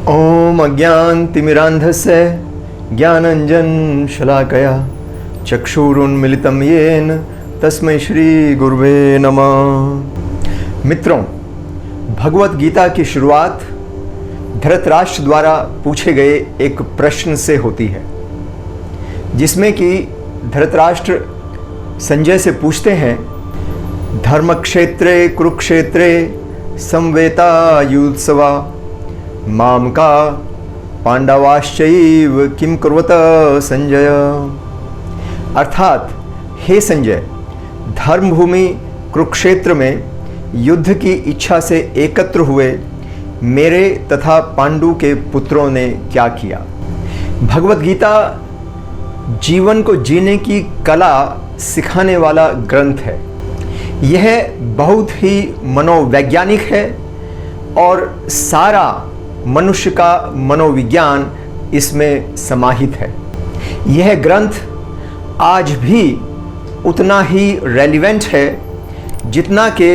ओम अज्ञानतिमिरान्धस्य ज्ञानाञ्जनशलाकया चक्षुरुन्मिलितं येन तस्मै श्री गुरुवे नमः। मित्रों, भगवत गीता की शुरुआत धृतराष्ट्र द्वारा पूछे गए एक प्रश्न से होती है, जिसमें कि धृतराष्ट्र संजय से पूछते हैं, धर्मक्षेत्रे कुरुक्षेत्रे संवेतायुत्सवा माम का पांडवाश्चैव किम कुर्वत संजय। अर्थात, हे संजय, धर्मभूमि कुरुक्षेत्र में युद्ध की इच्छा से एकत्र हुए मेरे तथा पांडु के पुत्रों ने क्या किया। भगवत गीता जीवन को जीने की कला सिखाने वाला ग्रंथ है। यह बहुत ही मनोवैज्ञानिक है और सारा मनुष्य का मनोविज्ञान इसमें समाहित है। यह ग्रंथ आज भी उतना ही रेलिवेंट है जितना कि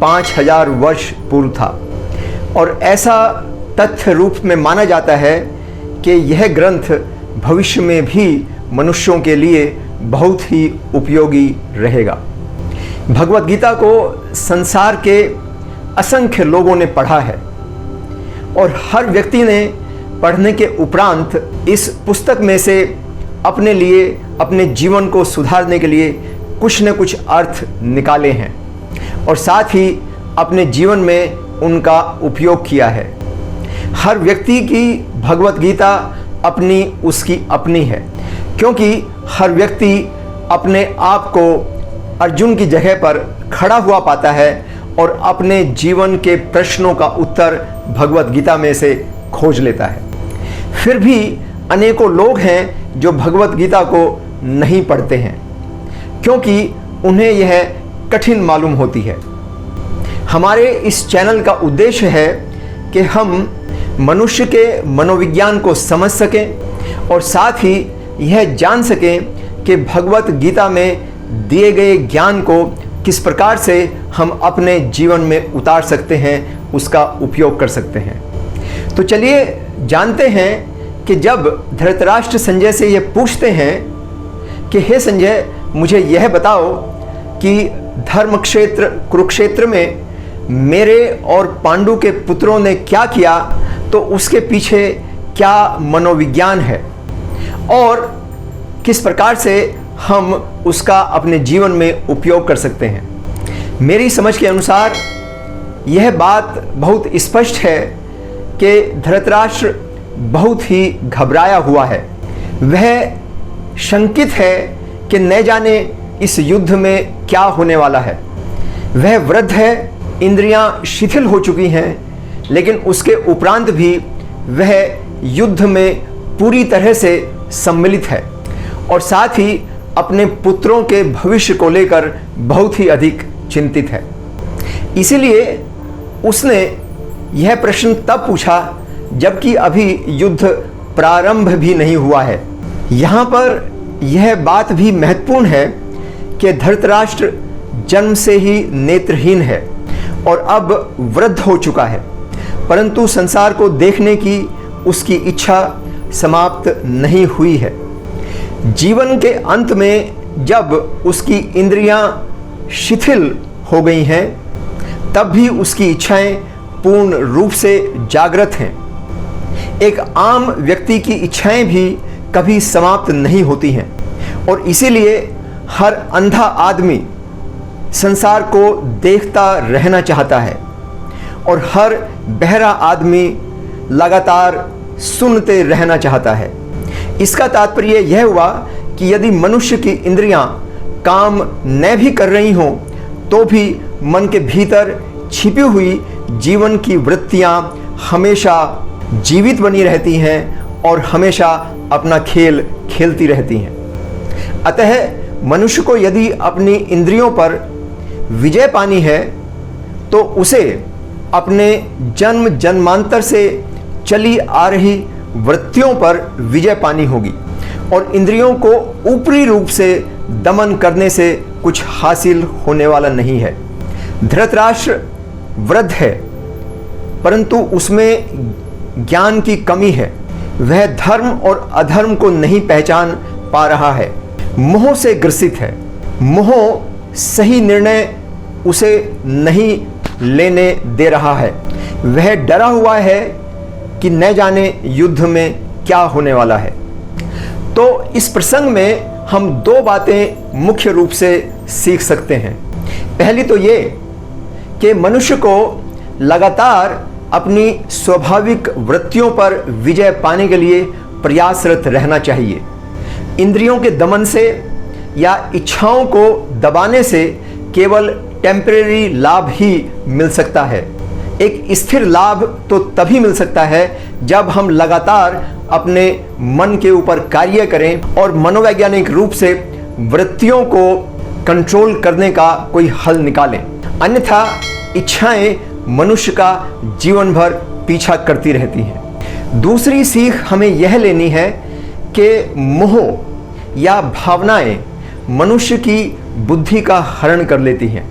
5000 वर्ष पूर्व था, और ऐसा तथ्य रूप में माना जाता है कि यह ग्रंथ भविष्य में भी मनुष्यों के लिए बहुत ही उपयोगी रहेगा। भगवत गीता को संसार के असंख्य लोगों ने पढ़ा है और हर व्यक्ति ने पढ़ने के उपरांत इस पुस्तक में से अपने लिए, अपने जीवन को सुधारने के लिए कुछ न कुछ अर्थ निकाले हैं और साथ ही अपने जीवन में उनका उपयोग किया है। हर व्यक्ति की भगवत गीता अपनी उसकी अपनी है, क्योंकि हर व्यक्ति अपने आप को अर्जुन की जगह पर खड़ा हुआ पाता है और अपने जीवन के प्रश्नों का उत्तर भगवत गीता में से खोज लेता है। फिर भी अनेकों लोग हैं जो भगवत गीता को नहीं पढ़ते हैं, क्योंकि उन्हें यह कठिन मालूम होती है। हमारे इस चैनल का उद्देश्य है कि हम मनुष्य के मनोविज्ञान को समझ सकें और साथ ही यह जान सकें कि भगवत गीता में दिए गए ज्ञान को किस प्रकार से हम अपने जीवन में उतार सकते हैं, उसका उपयोग कर सकते हैं। तो चलिए जानते हैं कि जब धृतराष्ट्र संजय से ये पूछते हैं कि हे संजय, मुझे यह बताओ कि धर्मक्षेत्र कुरुक्षेत्र में मेरे और पांडु के पुत्रों ने क्या किया, तो उसके पीछे क्या मनोविज्ञान है और किस प्रकार से हम उसका अपने जीवन में उपयोग कर सकते हैं। मेरी समझ के अनुसार यह बात बहुत स्पष्ट है कि धृतराष्ट्र बहुत ही घबराया हुआ है। वह शंकित है कि न जाने इस युद्ध में क्या होने वाला है। वह वृद्ध है, इंद्रियां शिथिल हो चुकी हैं, लेकिन उसके उपरांत भी वह युद्ध में पूरी तरह से सम्मिलित है और साथ ही अपने पुत्रों के भविष्य को लेकर बहुत ही अधिक चिंतित है। इसीलिए उसने यह प्रश्न तब पूछा जबकि अभी युद्ध प्रारंभ भी नहीं हुआ है। यहाँ पर यह बात भी महत्वपूर्ण है कि धृतराष्ट्र जन्म से ही नेत्रहीन है और अब वृद्ध हो चुका है, परंतु संसार को देखने की उसकी इच्छा समाप्त नहीं हुई है। जीवन के अंत में जब उसकी इंद्रियां शिथिल हो गई हैं, तब भी उसकी इच्छाएं पूर्ण रूप से जागृत हैं। एक आम व्यक्ति की इच्छाएं भी कभी समाप्त नहीं होती हैं और इसीलिए हर अंधा आदमी संसार को देखता रहना चाहता है और हर बहरा आदमी लगातार सुनते रहना चाहता है। इसका तात्पर्य यह हुआ कि यदि मनुष्य की इंद्रियां काम न भी कर रही हों, तो भी मन के भीतर छिपी हुई जीवन की वृत्तियां हमेशा जीवित बनी रहती हैं और हमेशा अपना खेल खेलती रहती हैं। अतः मनुष्य को यदि अपनी इंद्रियों पर विजय पानी है, तो उसे अपने जन्म जन्मांतर से चली आ रही वृत्तियों पर विजय पानी होगी और इंद्रियों को ऊपरी रूप से दमन करने से कुछ हासिल होने वाला नहीं है। धृतराष्ट्र वृद्ध है, परंतु उसमें ज्ञान की कमी है, वह धर्म और अधर्म को नहीं पहचान पा रहा है, मोह से ग्रसित है। मोह सही निर्णय उसे नहीं लेने दे रहा है। वह डरा हुआ है कि न जाने युद्ध में क्या होने वाला है। तो इस प्रसंग में हम दो बातें मुख्य रूप से सीख सकते हैं। पहली तो ये कि मनुष्य को लगातार अपनी स्वाभाविक वृत्तियों पर विजय पाने के लिए प्रयासरत रहना चाहिए। इंद्रियों के दमन से या इच्छाओं को दबाने से केवल टेम्परेरी लाभ ही मिल सकता है। एक स्थिर लाभ तो तभी मिल सकता है जब हम लगातार अपने मन के ऊपर कार्य करें और मनोवैज्ञानिक रूप से वृत्तियों को कंट्रोल करने का कोई हल निकालें। अन्यथा इच्छाएं मनुष्य का जीवन भर पीछा करती रहती हैं। दूसरी सीख हमें यह लेनी है कि मोह या भावनाएं मनुष्य की बुद्धि का हरण कर लेती हैं।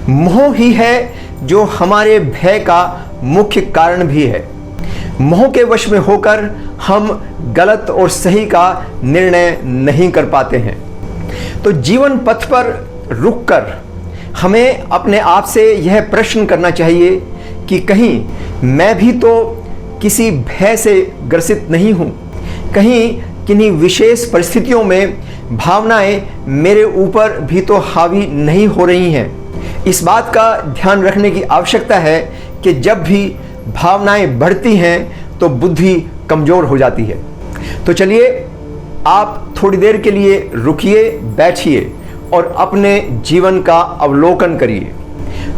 मोह ही है जो हमारे भय का मुख्य कारण भी है। मोह के वश में होकर हम गलत और सही का निर्णय नहीं कर पाते हैं। तो जीवन पथ पर रुककर हमें अपने आप से यह प्रश्न करना चाहिए कि कहीं मैं भी तो किसी भय से ग्रसित नहीं हूँ, कहीं किन्हीं विशेष परिस्थितियों में भावनाएं मेरे ऊपर भी तो हावी नहीं हो रही हैं। इस बात का ध्यान रखने की आवश्यकता है कि जब भी भावनाएं बढ़ती हैं तो बुद्धि कमजोर हो जाती है। तो चलिए आप थोड़ी देर के लिए रुकिए, बैठिए और अपने जीवन का अवलोकन करिए।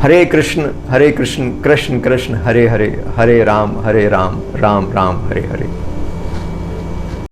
हरे कृष्ण कृष्ण कृष्ण हरे हरे, हरे राम राम राम हरे हरे।